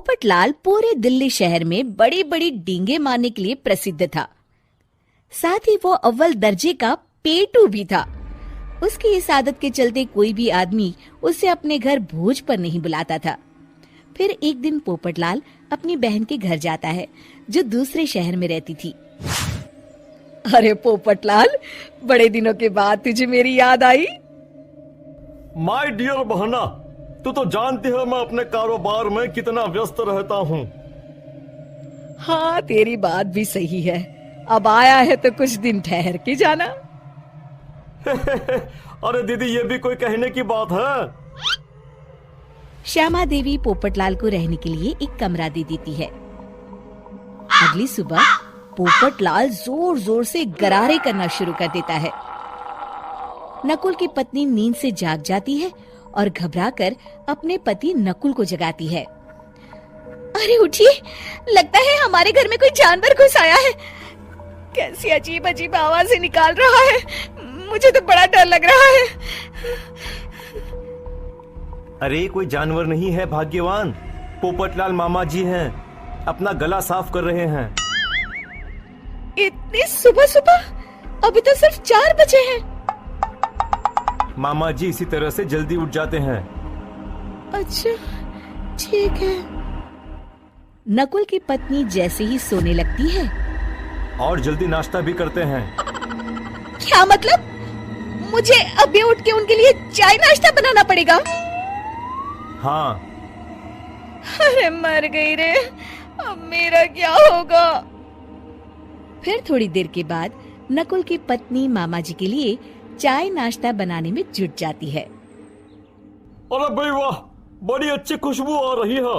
पोपटलाल पूरे दिल्ली शहर में बड़ी बड़ी डींगे मारने के लिए प्रसिद्ध था। साथ ही वो अव्वल दर्जे का पेटू भी था। उसकी इस आदत के चलते कोई भी आदमी उसे अपने घर भोज पर नहीं बुलाता था। फिर एक दिन पोपटलाल अपनी बहन के घर जाता है, जो दूसरे शहर में रहती थी। अरे पोपटलाल, बड़े दिनों के बाद तुझे मेरी याद आई। माय डियर बहना, तू तो जानती है मैं अपने कारोबार में कितना व्यस्त रहता हूँ। हाँ, तेरी बात भी सही है। अब आया है तो कुछ दिन ठहर के जाना। अरे दीदी, ये भी कोई कहने की बात है। श्यामा देवी पोपटलाल को रहने के लिए एक कमरा दे देती है। अगली सुबह पोपटलाल जोर जोर से गरारे करना शुरू कर देता है। नकुल की पत्नी नींद से जाग जाती है और घबराकर अपने पति नकुल को जगाती है। अरे उठिए, लगता है हमारे घर में कोई जानवर घुस आया है। कैसी अजीब अजीब आवाजें निकाल रहा है, मुझे तो बड़ा डर लग रहा है। अरे कोई जानवर नहीं है भाग्यवान, पोपटलाल मामा जी हैं, अपना गला साफ कर रहे हैं। इतनी सुबह सुबह? अभी तो सिर्फ 4 बजे हैं। मामा जी इसी तरह से जल्दी उठ जाते हैं। अच्छा, ठीक है। नकुल की पत्नी जैसे ही सोने लगती है और जल्दी नाश्ता भी करते हैं। क्या मतलब? मुझे अभी उठ के उनके लिए चाय नाश्ता बनाना पड़ेगा? हाँ। अरे मर गई रे, अब मेरा क्या होगा? फिर थोड़ी देर के बाद नकुल की पत्नी मामा जी के लिए चाय नाश्ता बनाने में जुट जाती है। अरे भाई वाह, बड़ी अच्छी खुशबू आ रही है।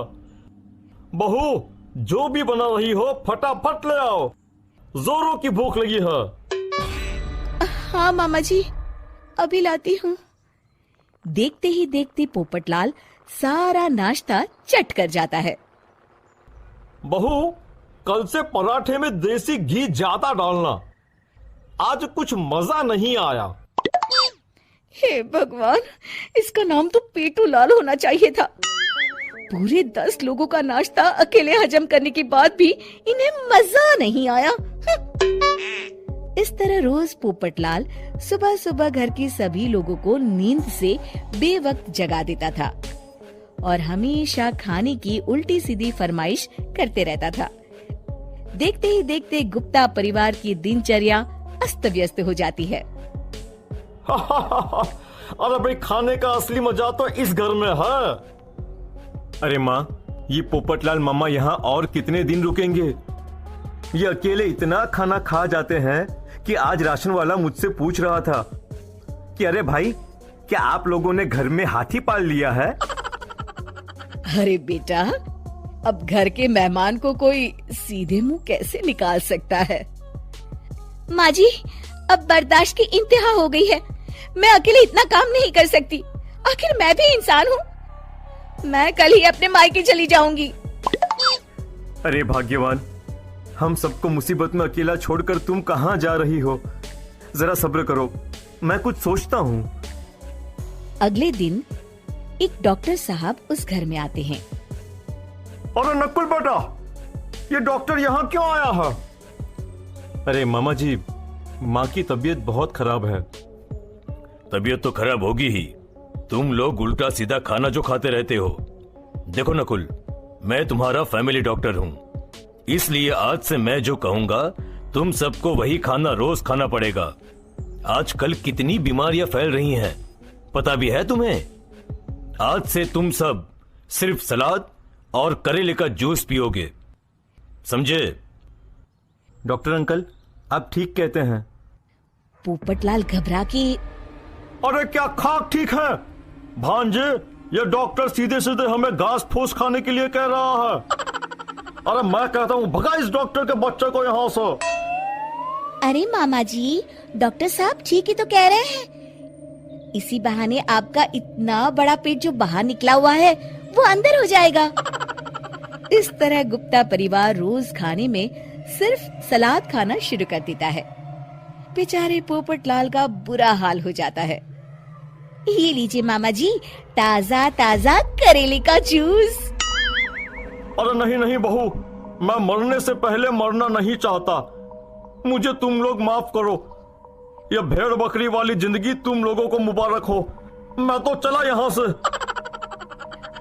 बहू, जो भी बना रही हो फटाफट ले आओ, जोरों की भूख लगी है। हाँ मामा जी, अभी लाती हूँ। देखते ही देखते पोपटलाल सारा नाश्ता चट कर जाता है। बहू, कल से पराठे में देसी घी ज्यादा डालना, आज कुछ मजा नहीं आया। हे भगवान, इसका नाम तो पेटू लाल होना चाहिए था। पूरे 10 लोगों का नाश्ता अकेले हजम करने के बाद भी इन्हें मजा नहीं आया। इस तरह रोज पोपटलाल सुबह सुबह घर के सभी लोगों को नींद से बेवक्त जगा देता था और हमेशा खाने की उल्टी सीधी फरमाइश करते रहता था। देखते ही देखते गुप्ता परिवार की दिनचर्या अस्त व्यस्त हो जाती है। अरे भाई, खाने का असली मजा तो इस घर में है। अरे माँ, ये पोपटलाल मामा यहाँ और कितने दिन रुकेंगे? ये अकेले इतना खाना खा जाते हैं कि आज राशन वाला मुझसे पूछ रहा था कि अरे भाई, क्या आप लोगों ने घर में हाथी पाल लिया है? अरे बेटा, अब घर के मेहमान को कोई सीधे मुंह कैसे निकाल सकता है? माँ जी, अब बर्दाश्त की इंतहा हो गई है। मैं अकेले इतना काम नहीं कर सकती। आखिर मैं भी इंसान हूँ। मैं कल ही अपने मायके चली जाऊंगी। अरे भाग्यवान, हम सबको मुसीबत में अकेला छोड़कर तुम कहाँ जा रही हो? जरा सब्र करो, मैं कुछ सोचता हूँ। अगले दिन एक डॉक्टर साहब उस घर में आते हैं। अरे नकुल बेटा, ये डॉक्टर यहाँ क्यों आया है? अरे मामा जी, माँ की तबीयत बहुत खराब है। तबीयत तो खराब होगी ही, तुम लोग उल्टा सीधा खाना जो खाते रहते हो। देखो नकुल, मैं तुम्हारा फैमिली डॉक्टर हूँ, इसलिए आज से मैं जो कहूंगा तुम सबको वही खाना रोज खाना पड़ेगा। आजकल कितनी बीमारियां फैल रही हैं, पता भी है तुम्हें? आज से तुम सब सिर्फ सलाद और करेले का जूस पियोगे, समझे? डॉक्टर अंकल, आप ठीक कहते हैं। पोपटलाल घबरा के, अरे क्या खाक ठीक है भांजे? ये डॉक्टर सीधे सीधे हमें घास फूस खाने के लिए कह रहा है। अरे मैं कहता हूँ भगा इस डॉक्टर के बच्चे को यहाँ से। अरे मामा जी, डॉक्टर साहब ठीक ही तो कह रहे हैं। इसी बहाने आपका इतना बड़ा पेट जो बाहर निकला हुआ है वो अंदर हो जाएगा। इस तरह गुप्ता परिवार रोज खाने में सिर्फ सलाद खाना शुरू कर देता है। बेचारे पोपटलाल का बुरा हाल हो जाता है। ये लीजिए मामा जी, ताजा ताजा करेले का जूस। अरे नहीं नहीं बहू, मैं मरने से पहले मरना नहीं चाहता। मुझे तुम लोग माफ करो। यह भेड़ बकरी वाली जिंदगी तुम लोगों को मुबारक हो। मैं तो चला यहाँ से।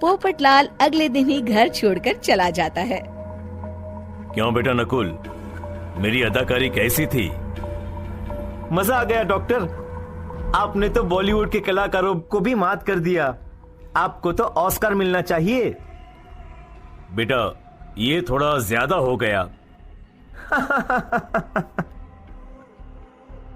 पोपटलाल अगले दिन ही घर छोड़कर चला जाता है। क्यों बेटा नकुल, मेरी अदाकारी कैसी थी? मजा आ गया डॉक्टर। आपने तो बॉलीवुड के कलाकारों को भी मात कर दिया। आपको तो ऑस्कर मिलना चाहिए। बेटा ये थोड़ा ज्यादा हो गया।